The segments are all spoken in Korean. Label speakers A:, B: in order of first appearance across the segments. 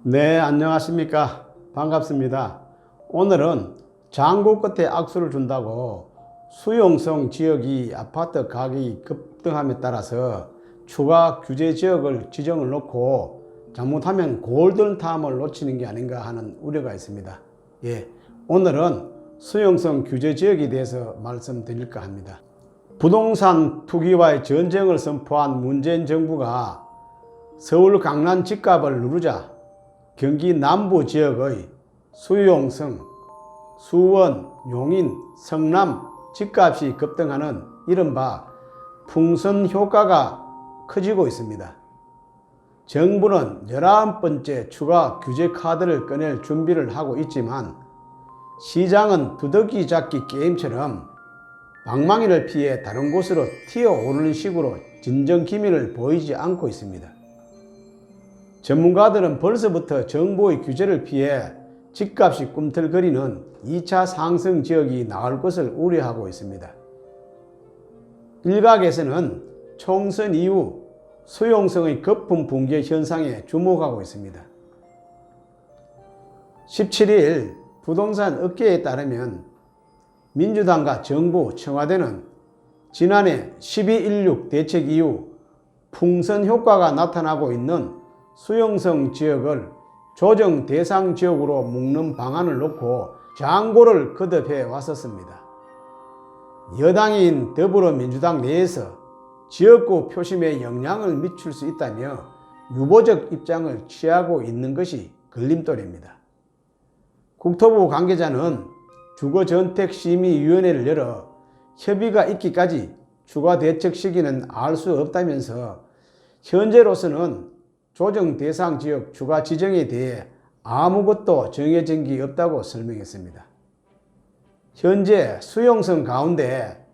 A: 네, 안녕하십니까. 반갑습니다. 오늘은 장고 끝에 악수를 준다고 수용성 지역이 아파트 가격이 급등함에 따라서 추가 규제 지역을 지정을 놓고 잘못하면 골든타임을 놓치는 게 아닌가 하는 우려가 있습니다. 오늘은 수용성 규제 지역에 대해서 말씀드릴까 합니다. 부동산 투기와의 전쟁을 선포한 문재인 정부가 서울 강남 집값을 누르자 경기 남부 지역의 수용성, 수원, 용인, 성남 집값이 급등하는 이른바 풍선 효과가 커지고 있습니다. 정부는 11번째 추가 규제 카드를 꺼낼 준비를 하고 있지만 시장은 두더지 잡기 게임처럼 방망이를 피해 다른 곳으로 튀어오르는 식으로 진정 기미를 보이지 않고 있습니다. 전문가들은 벌써부터 정부의 규제를 피해 집값이 꿈틀거리는 2차 상승 지역이 나올 것을 우려하고 있습니다. 일각에서는 총선 이후 수용성의 거품 붕괴 현상에 주목하고 있습니다. 17일 부동산 업계에 따르면 민주당과 정부, 청와대는 지난해 12.16 대책 이후 풍선 효과가 나타나고 있는 수용성 지역을 조정 대상 지역으로 묶는 방안을 놓고 장고를 거듭해 왔었습니다. 여당인 더불어민주당 내에서 지역구 표심에 영향을 미칠 수 있다며 유보적 입장을 취하고 있는 것이 걸림돌입니다. 국토부 관계자는 주거정책심의위원회를 열어 협의가 있기까지 추가 대책 시기는 알 수 없다면서 현재로서는 조정 대상 지역 추가 지정에 대해 아무것도 정해진 게 없다고 설명했습니다. 현재 수용성 가운데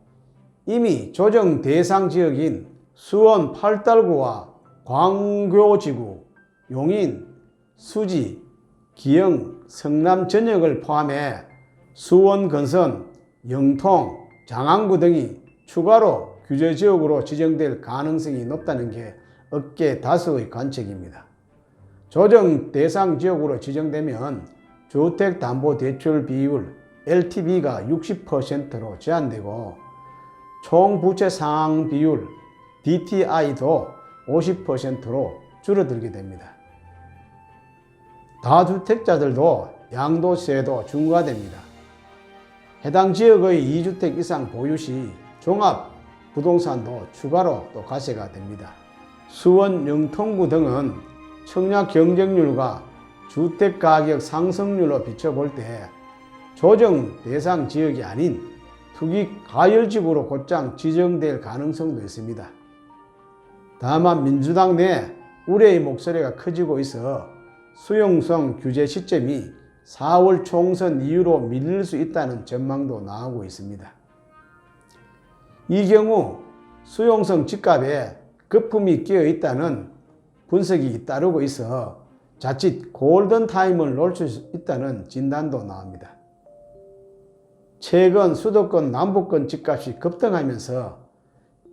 A: 이미 조정 대상 지역인 수원 8달구와 광교지구, 용인, 수지, 기영, 성남 전역을 포함해 수원 근선, 영통, 장안구 등이 추가로 규제 지역으로 지정될 가능성이 높다는 게 업계 다수의 관측입니다. 조정 대상 지역으로 지정되면 주택담보대출 비율 LTV가 60%로 제한되고 총 부채 상환 비율 DTI도 50%로 줄어들게 됩니다. 다주택자들도 양도세도 중과됩니다. 해당 지역의 2주택 이상 보유 시 종합부동산도 추가로 또 과세가 됩니다. 수원, 영통구 등은 청약 경쟁률과 주택가격 상승률로 비춰볼 때 조정 대상 지역이 아닌 투기 가열지구로 곧장 지정될 가능성도 있습니다. 다만 민주당 내 우려의 목소리가 커지고 있어 수용성 규제 시점이 4월 총선 이후로 밀릴 수 있다는 전망도 나오고 있습니다. 이 경우 수용성 집값에 거품이 끼어 있다는 분석이 따르고 있어 자칫 골든타임을 놓칠 수 있다는 진단도 나옵니다. 최근 수도권 남부권 집값이 급등하면서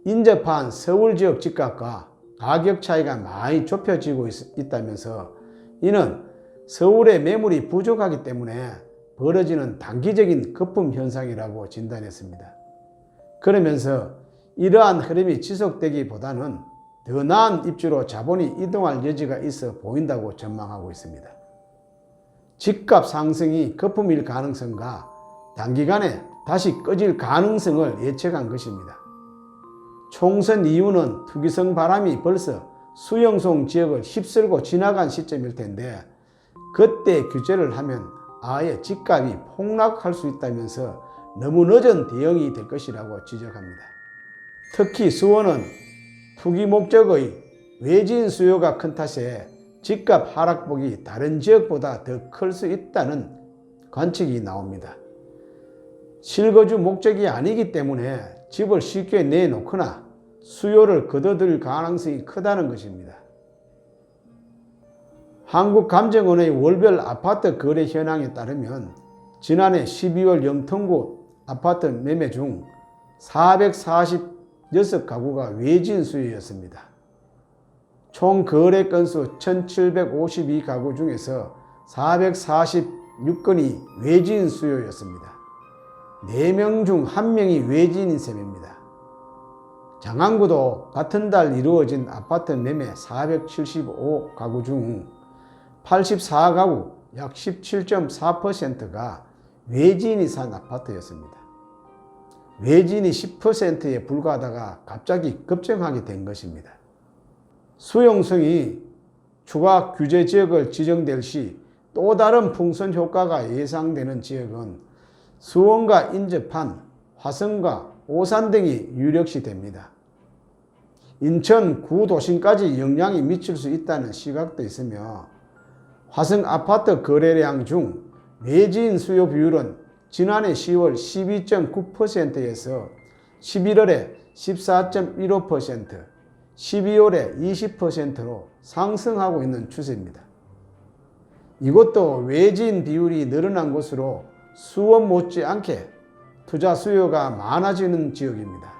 A: 인접한 서울 지역 집값과 가격 차이가 많이 좁혀지고 있다면서 이는 서울의 매물이 부족하기 때문에 벌어지는 단기적인 거품 현상이라고 진단했습니다. 그러면서 이러한 흐름이 지속되기보다는 더 나은 입지로 자본이 이동할 여지가 있어 보인다고 전망하고 있습니다. 집값 상승이 거품일 가능성과 단기간에 다시 꺼질 가능성을 예측한 것입니다. 총선 이후는 투기성 바람이 벌써 수용성 지역을 휩쓸고 지나간 시점일 텐데 그때 규제를 하면 아예 집값이 폭락할 수 있다면서 너무 늦은 대응이 될 것이라고 지적합니다. 특히 수원은 투기 목적의 외진 수요가 큰 탓에 집값 하락폭이 다른 지역보다 더 클 수 있다는 관측이 나옵니다. 실거주 목적이 아니기 때문에 집을 쉽게 내놓거나 수요를 거둬들 가능성이 크다는 것입니다. 한국감정원의 월별 아파트 거래 현황에 따르면 지난해 12월 영통구 아파트 매매 중 446가구가 외진 수요였습니다. 총 거래 건수 1752가구 중에서 446건이 외지인 수요였습니다. 4명 중 1명이 외지인인 셈입니다. 장안구도 같은 달 이루어진 아파트 매매 475가구 중 84가구 약 17.4%가 외지인이 산 아파트였습니다. 외지인이 10%에 불과하다가 갑자기 급증하게 된 것입니다. 수용성이 추가 규제 지역을 지정될 시 또 다른 풍선 효과가 예상되는 지역은 수원과 인접한 화성과 오산 등이 유력시 됩니다. 인천 구도심까지 영향이 미칠 수 있다는 시각도 있으며 화성 아파트 거래량 중 외지인 수요 비율은 지난해 10월 12.9%에서 11월에 14.15%, 12월에 20%로 상승하고 있는 추세입니다. 이것도 외지인 비율이 늘어난 곳으로 수원 못지않게 투자 수요가 많아지는 지역입니다.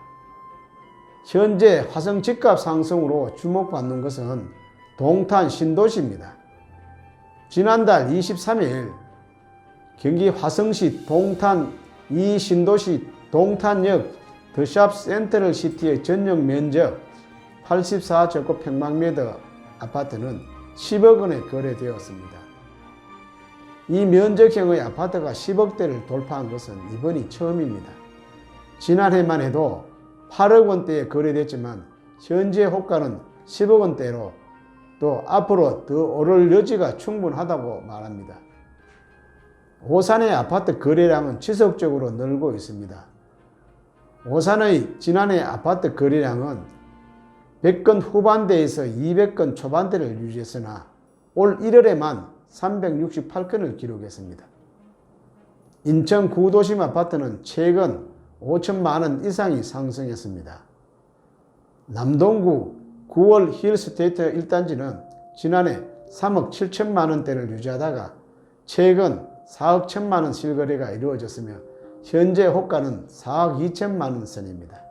A: 현재 화성 집값 상승으로 주목받는 것은 동탄 신도시입니다. 지난달 23일 경기 화성시 동탄 2 신도시 동탄역 더샵 센트럴 시티의 전용 면적 84제곱평방미터 아파트는 10억 원에 거래되었습니다. 이 면적형의 아파트가 10억대를 돌파한 것은 이번이 처음입니다. 지난해만 해도 8억 원대에 거래됐지만 현재 호가는 10억 원대로 또 앞으로 더 오를 여지가 충분하다고 말합니다. 오산의 아파트 거래량은 지속적으로 늘고 있습니다. 오산의 지난해 아파트 거래량은 100건 후반대에서 200건 초반대를 유지했으나 올 1월에만 368건을 기록했습니다. 인천 구도심 아파트는 최근 5천만 원 이상이 상승했습니다. 남동구 9월 힐스테이트 1단지는 지난해 3억 7천만 원대를 유지하다가 최근 4억 1천만 원 실거래가 이루어졌으며 현재 호가는 4억 2천만 원 선입니다.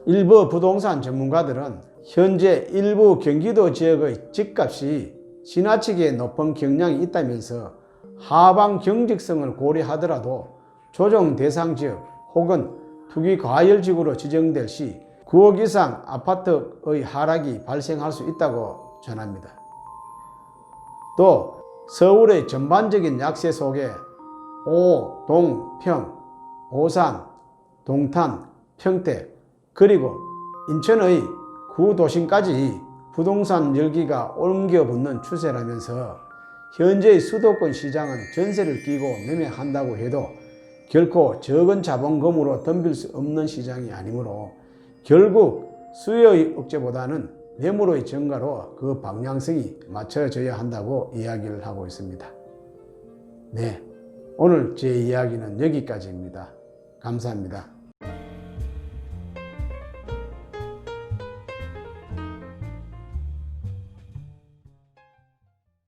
A: 일부 부동산 전문가들은 현재 일부 경기도 지역의 집값이 지나치게 높은 경향이 있다면서 하방 경직성을 고려하더라도 조정 대상 지역 혹은 투기 과열 지구로 지정될 시 9억 이상 아파트의 하락이 발생할 수 있다고 전합니다. 또 서울의 전반적인 약세 속에 오, 동, 평, 오산, 동탄, 평택 그리고 인천의 구도심까지 부동산 열기가 옮겨붙는 추세라면서 현재의 수도권 시장은 전세를 끼고 매매한다고 해도 결코 적은 자본금으로 덤빌 수 없는 시장이 아니므로 결국 수요의 억제보다는 매물의 증가로 그 방향성이 맞춰져야 한다고 이야기를 하고 있습니다. 네, 오늘 제 이야기는 여기까지입니다. 감사합니다.